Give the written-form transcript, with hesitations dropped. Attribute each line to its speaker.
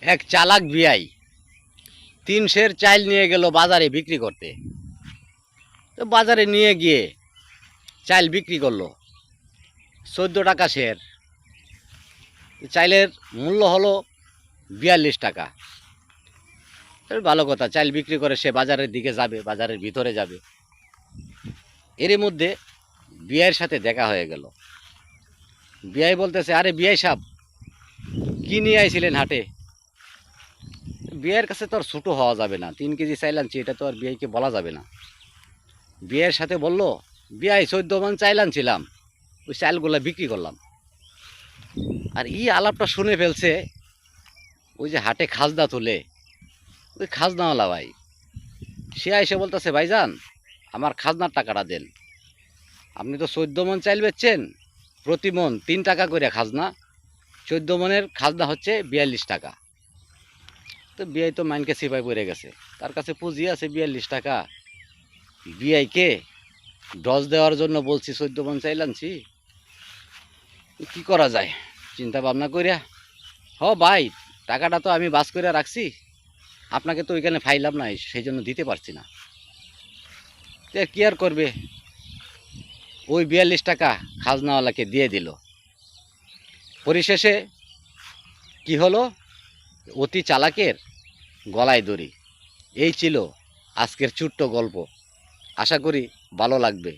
Speaker 1: এক চালাক বিয়াই 3 সের চাল নিয়ে গেল বাজারে বিক্রি করতে। তো বাজারে নিয়ে গিয়ে চাল বিক্রি করলো 14 টাকা সের। চাইলের মূল্য হলো 42 টাকা। ভালো কথা, চাল বিক্রি করে সে বাজারের দিকে যাবে, বাজারের ভিতরে যাবে। এর মধ্যে বিয়াইয়ের সাথে দেখা হয়ে গেল। বিয়াই বলতেছে, আরে বিয়াই সাহেব, কি নিয়ে আইছিলেন হাটে? বিয়ের কাছে তো আর ছোটো হওয়া যাবে না, 3 কেজি চাইল আনছি, এটা তো আর বিয়াইকে বলা যাবে না। বিয়ের সাথে বলল, বিয়াই 14 মণ চাইল আনছিলাম, ওই চাইলগুলা বিক্রি করলাম। আর এই আলাপটা শুনে ফেলছে ওই যে হাটে খাজনা তুলে, ওই খাজনাওয়ালা ভাই। সে এসে বলতেছে, ভাইজান আমার খাজনার টাকাটা দেন। আপনি তো 14 মণ চাইল বেচছেন, প্রতি মণ 3 টাকা করে খাজনা, 14 মণের খাজনা হচ্ছে 42 টাকা। তো বিয়াই তো মাইনকে সিপাই পড়ে গেছে, তার কাছে পুঁজি আছে 42 টাকা। বিয়াইকে ডজ দেওয়ার জন্য বলছি 14 মণ চাইল আনছি, কি করা যায় চিন্তা ভাবনা করিয়া, হ ভাই টাকাটা তো আমি বাস করে রাখছি, আপনাকে তো ওইখানে ফাইলাম নাই, সেই জন্য দিতে পারছি না। তো কি আর করবে, ওই 42 টাকা খাজনাওয়ালাকে দিয়ে দিল। পরিশেষে কি হলো, অতি চালাকের গলায় দড়ি। এই ছিল আজকের ছোট্ট গল্প। আশা করি ভালো লাগবে।